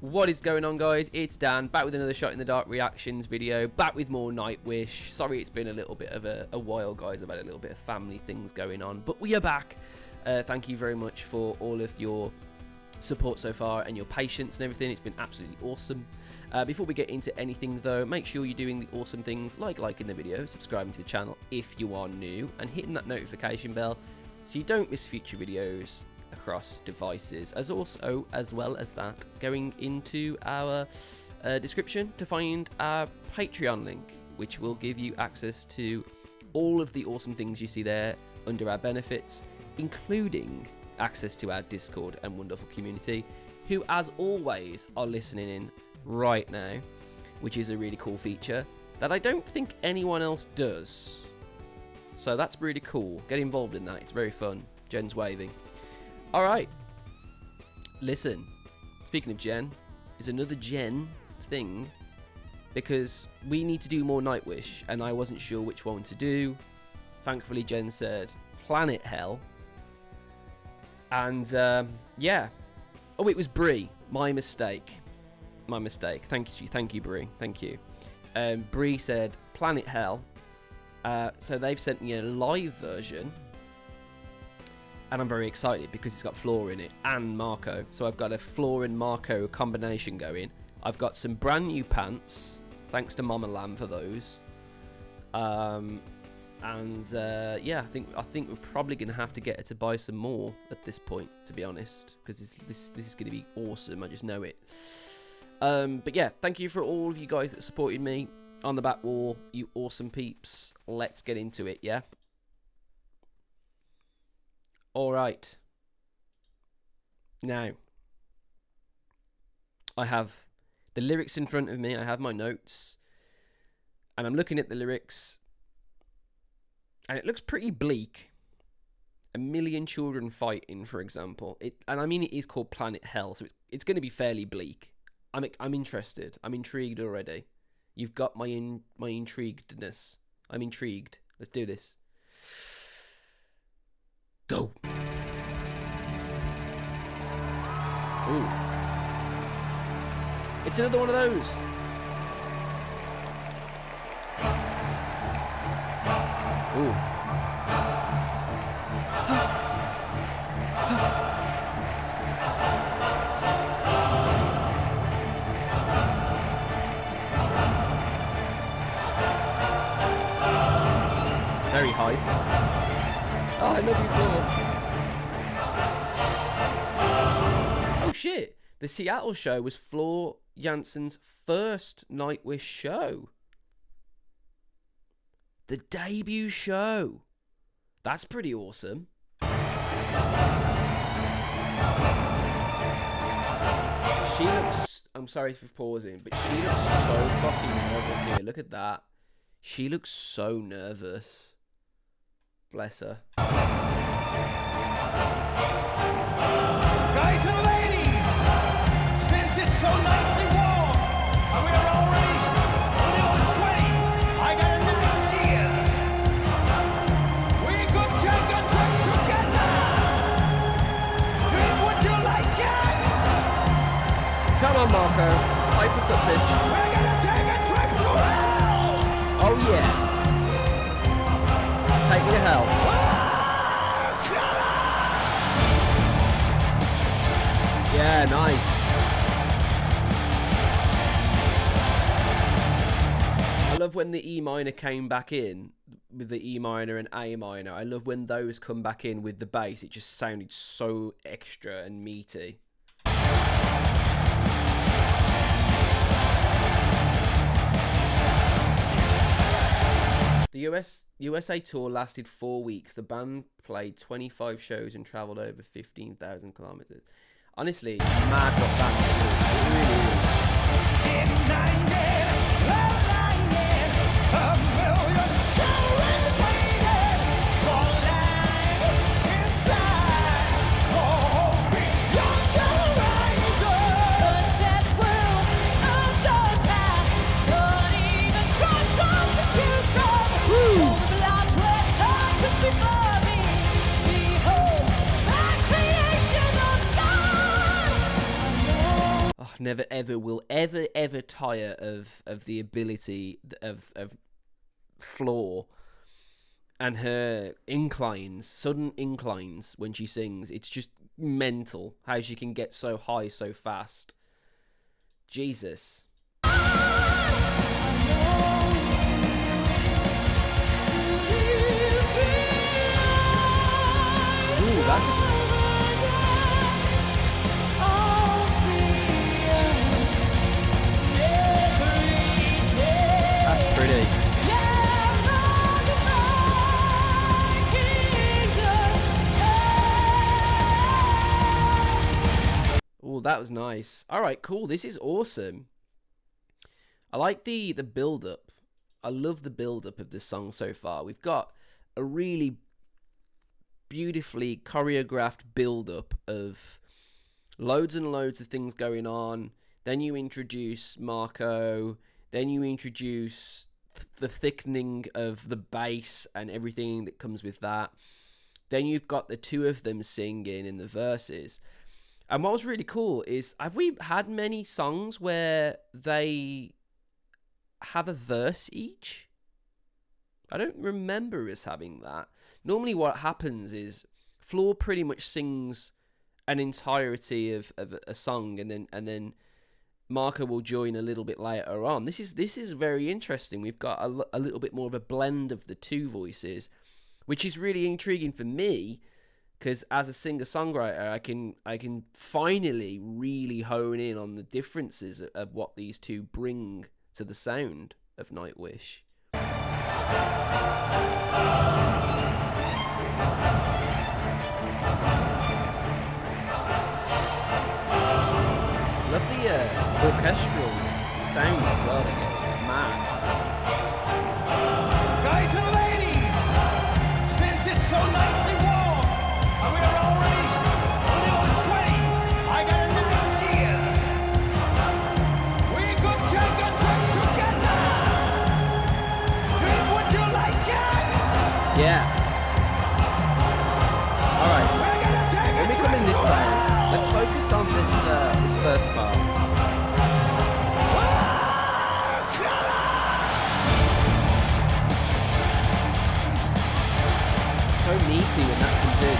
What is going on, guys? It's Dan, back with another Shot in the Dark reactions video, back with more Nightwish. Sorry it's been a little bit of a while, guys. I've had a little bit of family things going on, but we are back. Thank you very much for all of your support so far and your patience and everything. It's been absolutely awesome. Before we get into anything though, make sure you're doing the awesome things like liking the video, subscribing to the channel if you are new, and hitting that notification bell so you don't miss future videos across devices. As well as that, going into our description to find our Patreon link, which will give you access to all of the awesome things you see there under our benefits, including access to our Discord and wonderful community, who as always are listening in right now, which is a really cool feature that I don't think anyone else does. So that's really cool. Get involved in that. It's very fun. Jen's waving. Alright, listen, speaking of Jen, is another Jen thing, because we need to do more Nightwish, and I wasn't sure which one to do. Thankfully, Jen said Planet Hell, and yeah. Oh, it was Brie. My mistake. Thank you, Brie. Thank you. Brie said Planet Hell, so they've sent me a live version. And I'm very excited because it's got Flora in it and Marco. So I've got a Flora and Marco combination going. I've got some brand new pants. Thanks to Mama Lamb for those. Yeah, I think we're probably going to have to get her to buy some more at this point, to be honest. Because this is going to be awesome. I just know it. But yeah, thank you for all of you guys that supported me on the back wall. You awesome peeps. Let's get into it, yeah? Alright, now, I have the lyrics in front of me, I have my notes, and I'm looking at the lyrics, and it looks pretty bleak. A million children fighting, for example, and I mean it is called Planet Hell, so it's going to be fairly bleak. I'm interested, I'm intrigued already. You've got my intriguedness. I'm intrigued. Let's do this. Go. Ooh. It's another one of those. Ooh. Very high. Oh, I love you, Floor. Oh, shit. The Seattle show was Floor Jansen's first Nightwish show. The debut show. That's pretty awesome. She looks... I'm sorry for pausing, but she looks so fucking nervous here. Look at that. She looks so nervous. Bless her. Guys and ladies, since it's so nicely warm and we are already a little sweaty, I got an idea. We could take a trip together. Drink what you like, it. Come on, Marco. Hype us up, bitch. We're gonna take a trip to hell. Oh, yeah. Take me to hell. Yeah, nice. I love when the E minor came back in with the E minor and A minor. I love when those come back in with the bass. It just sounded so extra and meaty. The USA tour lasted 4 weeks. The band played 25 shows and travelled over 15,000 kilometres. Honestly, it's mad what bands do. It really is. never ever will ever tire of the ability of Floor and her inclines, sudden inclines when she sings. It's just mental how she can get so high so fast. Jesus. Ooh, that's pretty. Oh, that was nice. All right, cool. This is awesome. I like the build-up. I love the build-up of this song so far. We've got a really beautifully choreographed build-up of loads and loads of things going on. Then you introduce Marco. Then you introduce the thickening of the bass and everything that comes with that. Then you've got the two of them singing in the verses. And what was really cool is, have we had many songs where they have a verse each? I don't remember us having that. Normally what happens is Floor pretty much sings an entirety of a song, and then Marco will join a little bit later on. This is very interesting. We've got a little bit more of a blend of the two voices, which is really intriguing for me, because as a singer-songwriter, I can finally really hone in on the differences of what these two bring to the sound of Nightwish. Love the orchestral sounds as well they get. It's mad. Guys and ladies, since it's so nicely warm and we are already a little sweaty, I got an idea. We could take a trip together. Drink, would you like it? Yeah. Alright. We're gonna take Let me come in this time. Let's focus on this first part. So meaty when that comes in.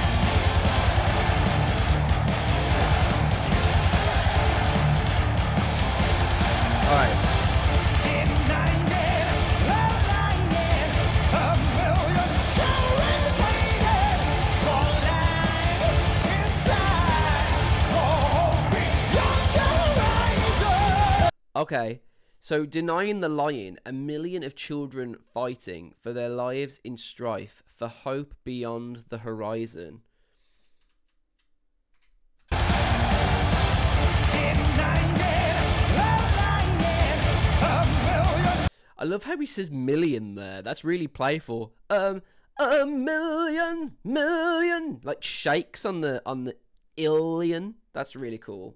Alright. Okay, so denying the lion, 1 million of children fighting for their lives in strife for hope beyond the horizon. I love how he says million there. That's really playful. A million, like shakes on the illion. That's really cool.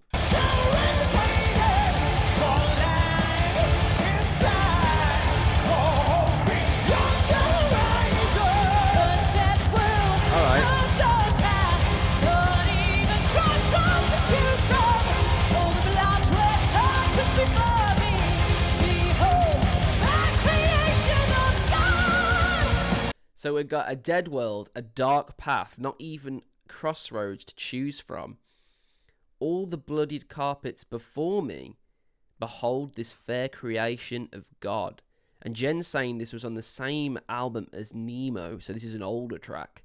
So we've got a dead world, a dark path, not even crossroads to choose from. All the bloodied carpets before me, behold this fair creation of God. And Jen's saying this was on the same album as Nemo, so this is an older track.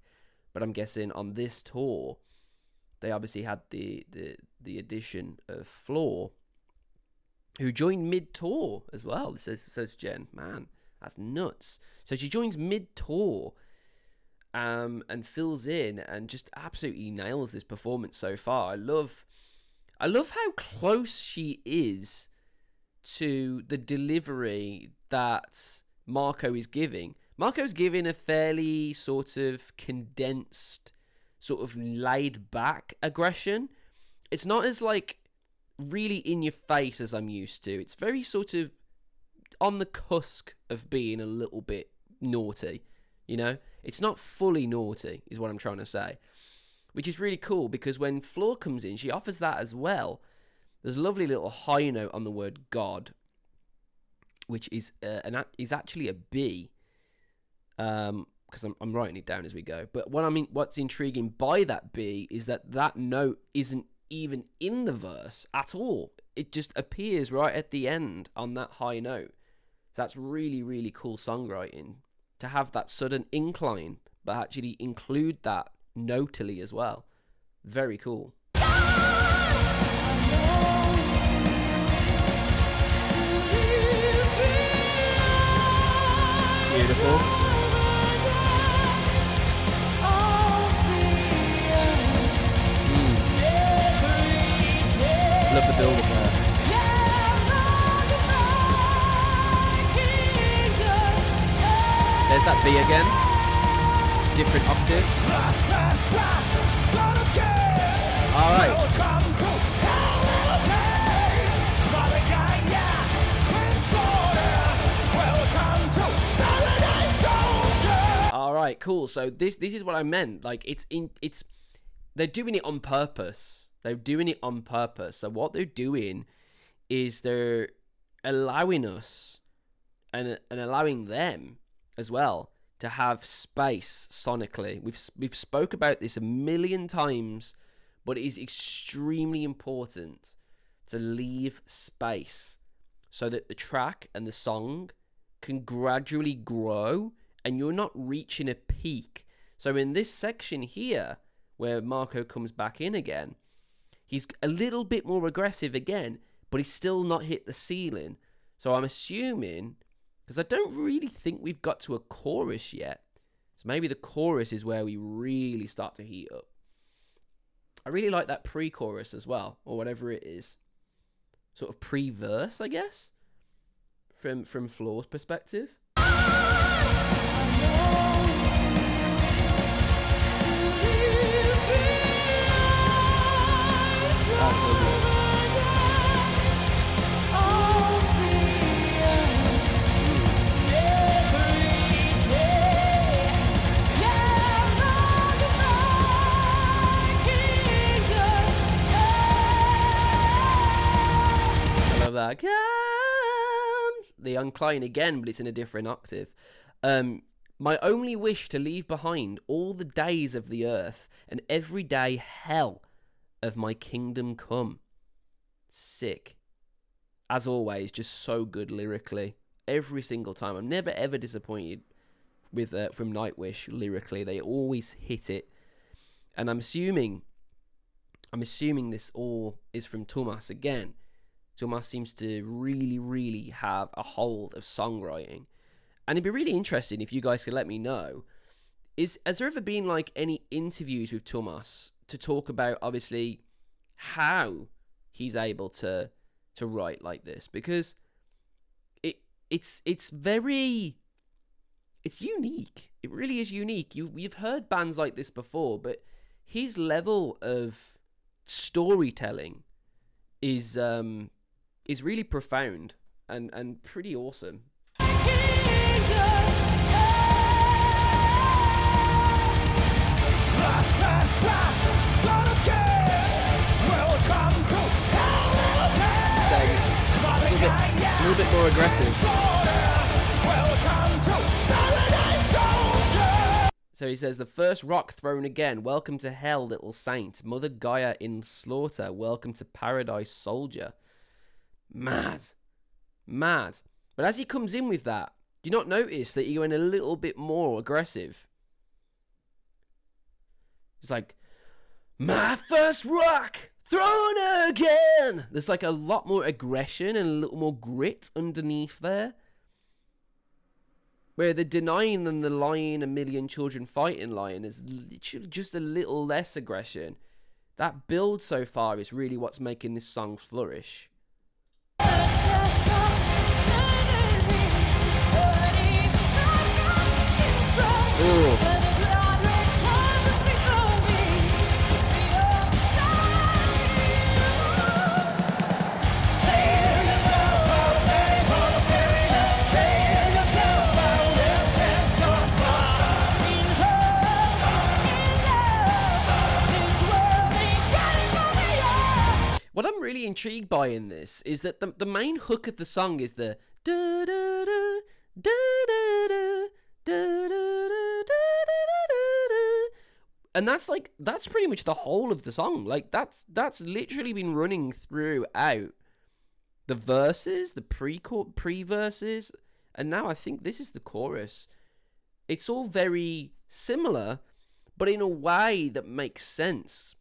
But I'm guessing on this tour, they obviously had the addition of Floor, who joined mid-tour as well, says Jen. Man, that's nuts. So she joins mid-tour and fills in and just absolutely nails this performance so far. I love how close she is to the delivery that Marco is giving. Marco's giving a fairly sort of condensed, sort of laid back aggression. It's not as like really in your face as I'm used to. It's very sort of on the cusp of being a little bit naughty, you know? It's not fully naughty, is what I'm trying to say. Which is really cool, because when Floor comes in, she offers that as well. There's a lovely little high note on the word God, which is actually a B. Because I'm writing it down as we go. But what's intriguing by that B is that note isn't even in the verse at all. It just appears right at the end on that high note. So that's really, really cool songwriting, to have that sudden incline, but actually include that notally as well. Very cool. Beautiful. Love the build up there. There's that B again. Different octave. Alright. Alright, cool. So this is what I meant. Like they're doing it on purpose. They're doing it on purpose. So what they're doing is they're allowing us and allowing them as well to have space sonically. We've spoke about this a million times, but it is extremely important to leave space so that the track and the song can gradually grow and you're not reaching a peak. So in this section here, where Marco comes back in again, he's a little bit more aggressive again, but he's still not hit the ceiling. So I'm assuming, because I don't really think we've got to a chorus yet, so maybe the chorus is where we really start to heat up. I really like that pre-chorus as well, or whatever it is. Sort of pre-verse, I guess, from Floor's perspective. That's lovely. I love that. The incline again, but it's in a different octave. My only wish to leave behind all the days of the earth and every day hell of my kingdom come. Sick. As always, just so good lyrically. Every single time. I'm never ever disappointed with from Nightwish lyrically. They always hit it. And I'm assuming this all is from Thomas again. Thomas seems to really, really have a hold of songwriting. And it'd be really interesting if you guys could let me know, has there ever been like any interviews with Thomas to talk about obviously how he's able to write like this? Because it's unique. It really is unique. You've heard bands like this before, but his level of storytelling is really profound and pretty awesome. A little bit more aggressive. So he says, the first rock thrown again. Welcome to hell, little saint. Mother Gaia in slaughter. Welcome to paradise, soldier. Mad. But as he comes in with that, do you not notice that you're going a little bit more aggressive? It's like, my first rock thrown again. There's like a lot more aggression and a little more grit underneath there. Where the denying and the lying a million children fighting line is literally just a little less aggression. That build so far is really what's making this song flourish. Ooh. What I'm really really intrigued by in this is that the main hook of the song is the da da da da da da da da da, and that's pretty much the whole of the song. Like that's literally been running throughout the verses, the pre-verses, and now I think this is the chorus. It's all very similar, but in a way that makes sense.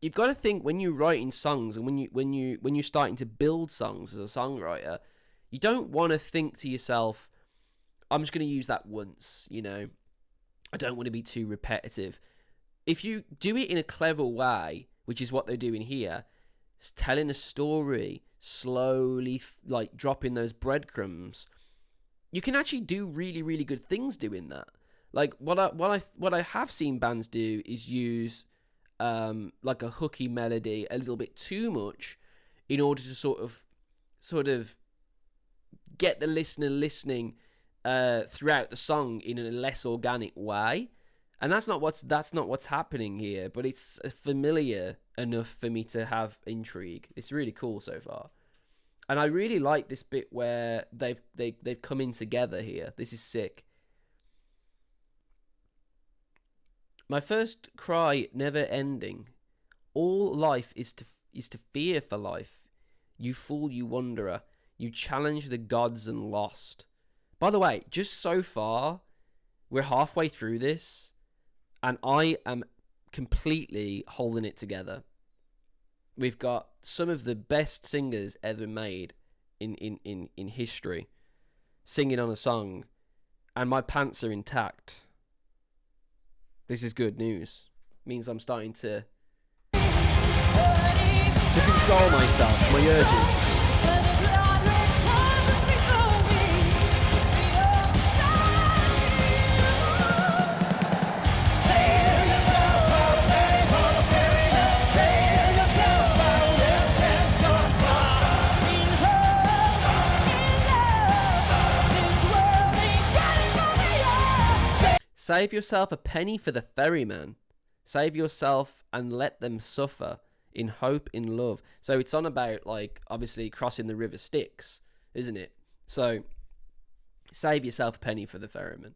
You've got to think when you're writing songs and when you're starting to build songs as a songwriter, you don't want to think to yourself, I'm just going to use that once, you know. I don't want to be too repetitive. If you do it in a clever way, which is what they're doing here, it's telling a story, slowly like dropping those breadcrumbs, you can actually do really, really good things doing that. Like what I have seen bands do is use like a hooky melody a little bit too much in order to sort of get the listener listening throughout the song in a less organic way, and that's not what's happening here. But it's familiar enough for me to have intrigue. It's really cool so far, and I really like this bit where they've come in together here. This is sick. My first cry never ending. All life is to fear for life. You fool, you wanderer. You challenge the gods and lost. By the way, just so far, we're halfway through this, and I am completely holding it together. We've got some of the best singers ever made in history singing on a song, and my pants are intact. This is good news. It means I'm starting to control myself, my urges. Save yourself a penny for the ferryman. Save yourself and let them suffer in hope, in love. So it's on about, like, obviously crossing the river Styx, isn't it? So save yourself a penny for the ferryman.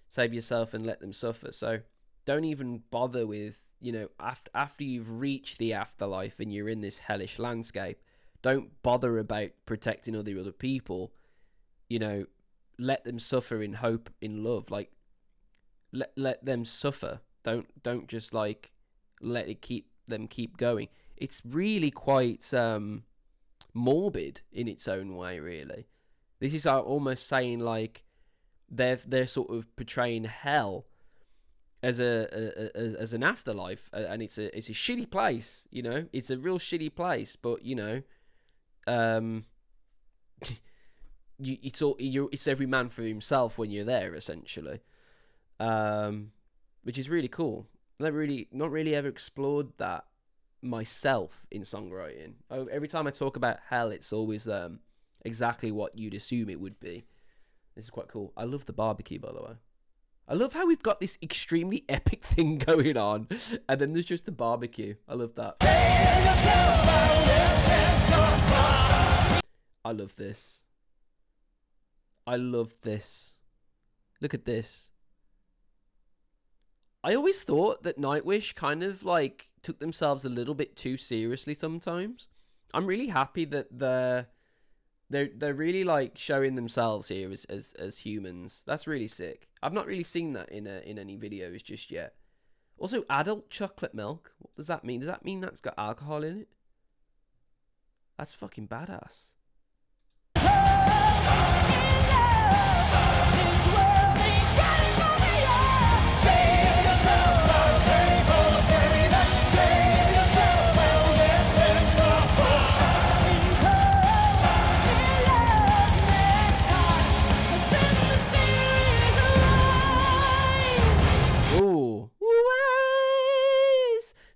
Save yourself and let them suffer. So don't even bother with, you know, after you've reached the afterlife and you're in this hellish landscape, don't bother about protecting other people. You know, let them suffer in hope, in love. Like, let them suffer. Don't just like let it keep going. It's really quite morbid in its own way, really. This is almost saying like they're sort of portraying hell as an afterlife, and it's a shitty place, you know. It's a real shitty place, but you know, it's every man for himself when you're there, essentially. Which is really cool. Not really ever explored that myself in songwriting. Every time I talk about hell, it's always exactly what you'd assume it would be. This is quite cool. I love the barbecue, by the way. I love how we've got this extremely epic thing going on, and then there's just a barbecue. I love that. I love this. I love this. Look at this. I always thought that Nightwish kind of like took themselves a little bit too seriously sometimes. I'm really happy that they're really like showing themselves here as humans. That's really sick. I've not really seen that in any videos just yet. Also, adult chocolate milk. What does that mean? Does that mean that's got alcohol in it? That's fucking badass.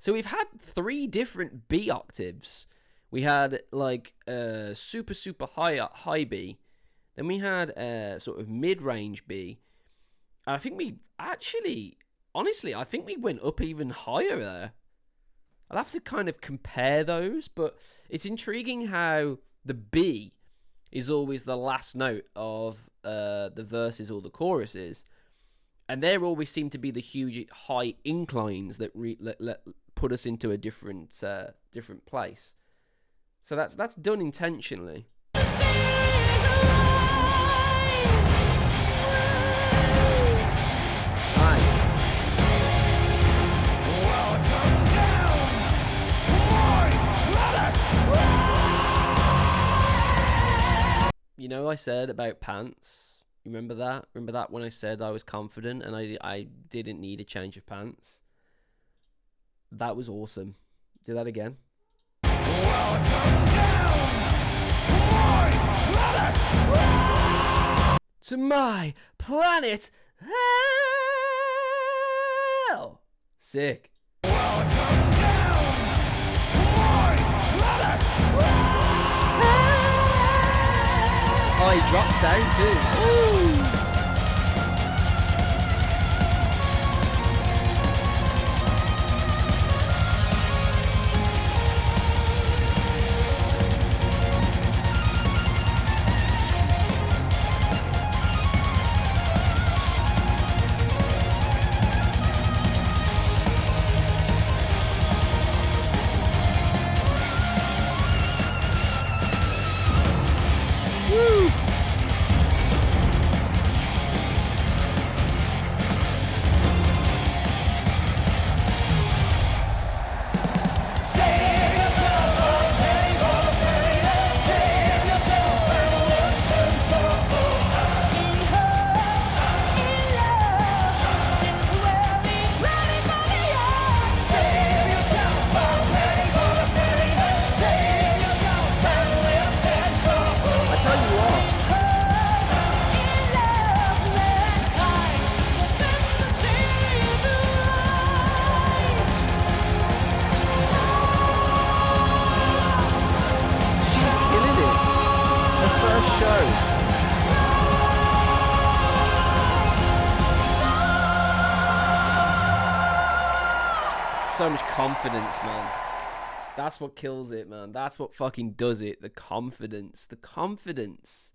So we've had 3 different B octaves. We had like a super high B. Then we had a sort of mid-range B. And I think we actually, honestly, I think we went up even higher there. I'll have to kind of compare those, but it's intriguing how the B is always the last note of the verses or the choruses, and there always seem to be the huge high inclines that put us into a different place. So that's done intentionally. You know, I said about pants. You remember that? Remember that when I said I was confident and I didn't need a change of pants? That was awesome. Do that again. To my planet hell. Sick. Oh, he drops down too. Ooh. So much confidence, man. That's what kills it, man. That's what fucking does it. The confidence. The confidence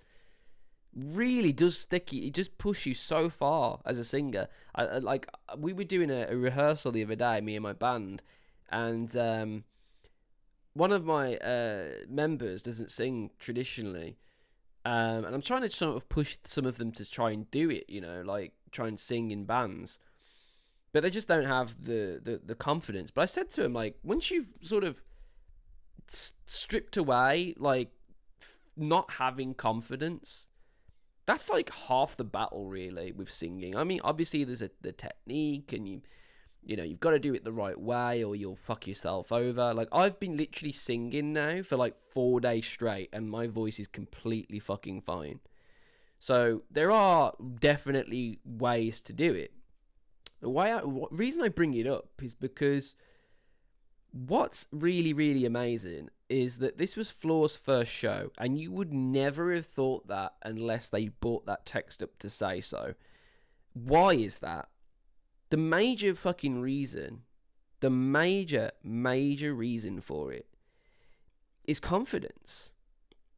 really does stick you. It just push you so far as a singer. Like, we were doing a rehearsal the other day, me and my band, and one of my members doesn't sing traditionally, and I'm trying to sort of push some of them to try and do it, you know, like try and sing in bands. But they just don't have the confidence. But I said to him, like, once you've sort of stripped away, like, not having confidence, that's like half the battle, really, with singing. I mean, obviously, there's the technique, and you know, you've got to do it the right way, or you'll fuck yourself over. Like, I've been literally singing now for like 4 days straight, and my voice is completely fucking fine. So there are definitely ways to do it. The reason I bring it up is because what's really, really amazing is that this was Floor's first show, and you would never have thought that unless they brought that text up to say so. Why is that? The major fucking reason, the major reason for it is confidence.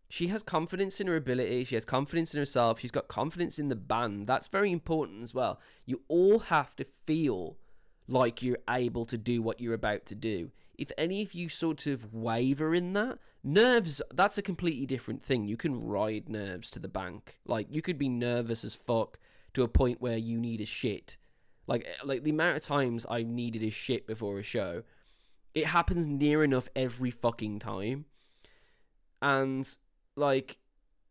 She has confidence in her ability. She has confidence in herself. She's got confidence in the band. That's very important as well. You all have to feel like you're able to do what you're about to do. If any of you sort of waver in that, nerves, that's a completely different thing. You can ride nerves to the bank. Like, you could be nervous as fuck to a point where you need a shit. Like the amount of times I needed a shit before a show, it happens near enough every fucking time. And like,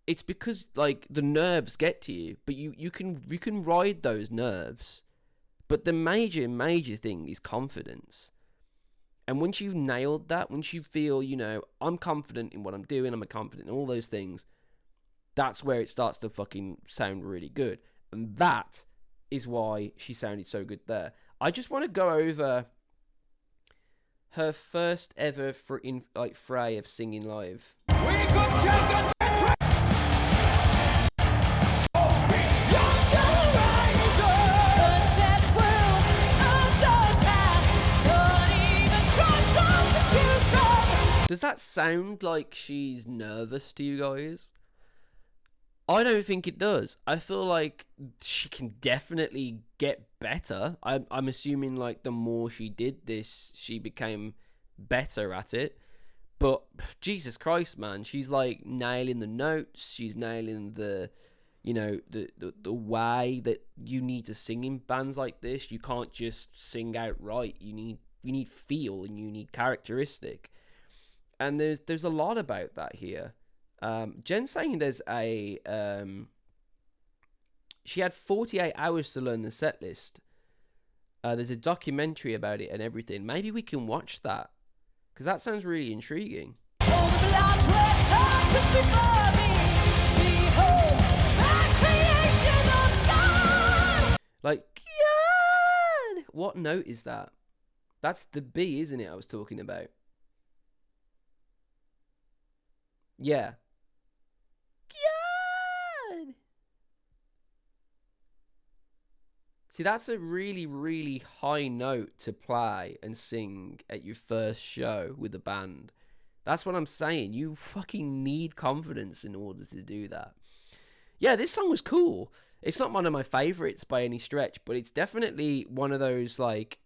it's because like the nerves get to you, but you can ride those nerves. But the major thing is confidence. And once you've nailed that, once you feel, you know, I'm confident in what I'm doing, I'm confident in all those things, that's where it starts to fucking sound really good. And that is why she sounded so good there. I just want to go over her first ever fray of singing live. Cross that sound like she's nervous to you guys? I don't think it does. I feel like she can definitely get better. I'm assuming like the more she did this, she became better at it. But Jesus Christ, man, she's like nailing the notes. She's nailing the, the way that you need to sing in bands like this. You can't just sing outright. You need feel and you need characteristic. And there's a lot about that here. Jen's saying there's she had 48 hours to learn the set list. There's a documentary about it and everything. Maybe we can watch that, because that sounds really intriguing. Like, God! What note is that? That's the B, isn't it, I was talking about? Yeah. God! See, that's a really, really high note to play and sing at your first show with a band. That's what I'm saying. You fucking need confidence in order to do that. Yeah, this song was cool. It's not one of my favorites by any stretch, but it's definitely one of those, like,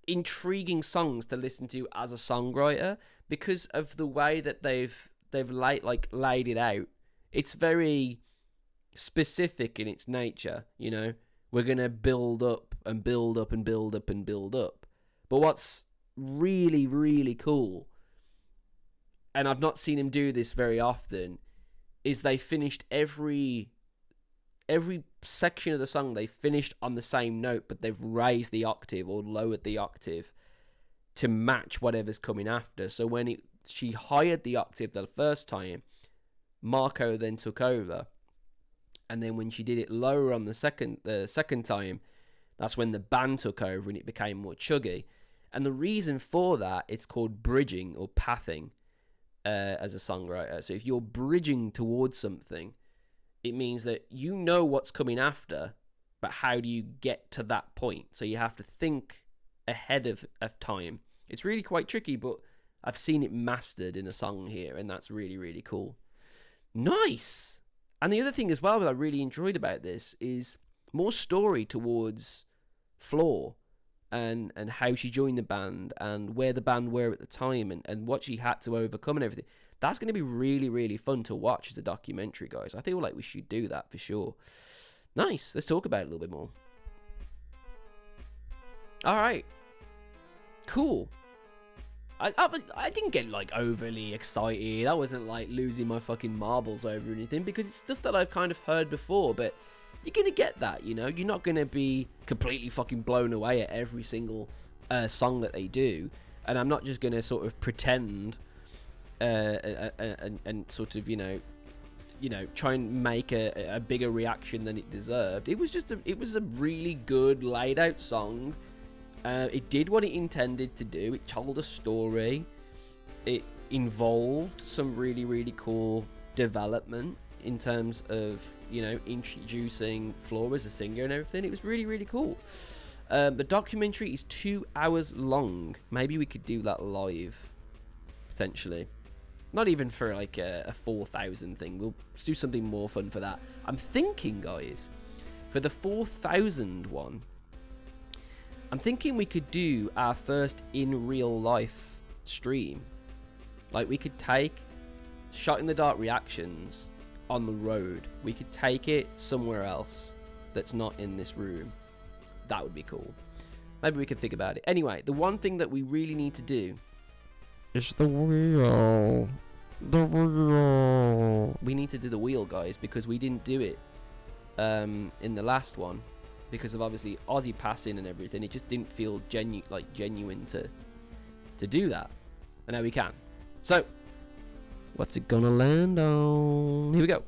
intriguing songs to listen to as a songwriter because of the way that they've laid it out. It's very specific in its nature, you know. We're gonna build up and build up and build up and build up. But what's really, really cool, and I've not seen him do this very often, is they finished every section of the song, they finished on the same note, but they've raised the octave or lowered the octave to match whatever's coming after. So when she hired the octave the first time, Marco then took over. And then when she did it lower on the second time, that's when the band took over and it became more chuggy. And the reason for that, it's called bridging or pathing as a songwriter. So if you're bridging towards something, it means that you know what's coming after, but how do you get to that point? So you have to think ahead of time. It's really quite tricky, but I've seen it mastered in a song here, and that's really, really cool. Nice! And the other thing as well that I really enjoyed about this is more story towards Floor and how she joined the band and where the band were at the time and what she had to overcome and everything. That's going to be really, really fun to watch as a documentary, guys. I feel like we should do that for sure. Nice. Let's talk about it a little bit more. All right. Cool. I didn't get like overly excited. I wasn't like losing my fucking marbles over anything because it's stuff that I've kind of heard before, but you're going to get that, you know? You're not going to be completely fucking blown away at every single song that they do. And I'm not just going to sort of pretend and sort of, you know, try and make a bigger reaction than it deserved. It was a really good laid out song. It did what it intended to do. It told a story. It involved some really, really cool development in terms of, you know, introducing Floor as a singer and everything. It was really, really cool. The documentary is 2 hours long. Maybe we could do that live, potentially. Not even for like a 4,000 thing. We'll do something more fun for that. I'm thinking, guys, for the 4,000 one, I'm thinking we could do our first in real life stream. Like, we could take Shot in the Dark reactions on the road. We could take it somewhere else that's not in this room. That would be cool. Maybe we could think about it. Anyway, the one thing that we really need to do is the wheel. The wheel. We need to do the wheel, guys, because we didn't do it in the last one. Because of obviously Ozzy passing and everything, it just didn't feel genuine to do that. And now we can. So, what's it gonna land on? Here we go.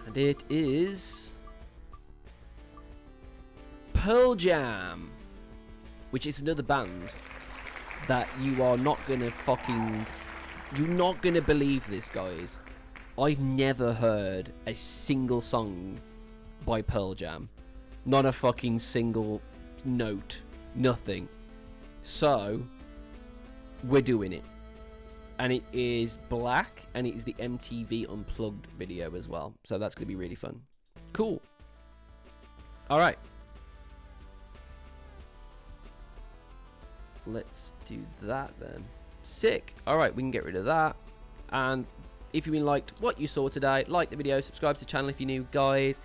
And it is Pearl Jam, which is another band that you are not gonna you're not gonna believe this, guys. I've never heard a single song by Pearl Jam. Not a fucking single note. Nothing. So we're doing it, and it is black, and it is the MTV Unplugged video as well, so that's gonna be really fun. Cool. All right, let's do that then. Sick. All right, we can get rid of that. And if you've been liked what you saw today, like the video, subscribe to the channel if you're new, guys.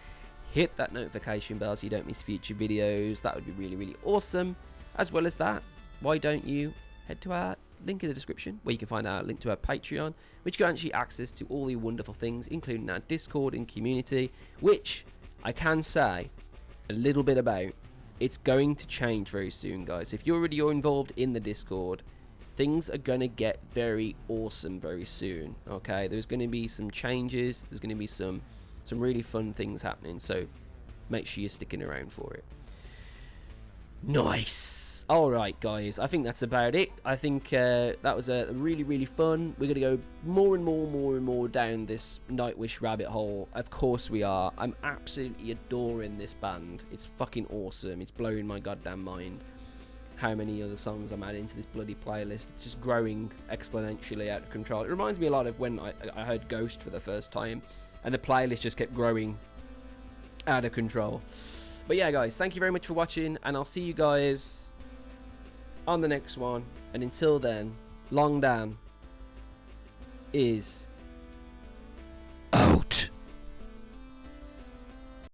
Hit that notification bell so you don't miss future videos. That would be really, really awesome. As well as that, why don't you head to our link in the description where you can find our link to our Patreon, which grants you access to all the wonderful things, including our Discord and community, which I can say a little bit about. It's going to change very soon, guys. If you're involved in the Discord, things are going to get very awesome very soon. Okay, there's going to be some changes. There's going to be some really fun things happening, so make sure you're sticking around for it. Nice. All right, guys, I think that's about it. I think that was a really, really fun. We're gonna go more and more down this Nightwish rabbit hole. Of course we are. I'm absolutely adoring this band. It's fucking awesome. It's blowing my goddamn mind how many other songs I'm adding to this bloody playlist. It's just growing exponentially out of control. It reminds me a lot of when I heard Ghost for the first time, and the playlist just kept growing out of control. But yeah, guys, thank you very much for watching, and I'll see you guys on the next one. And until then, Long Dan is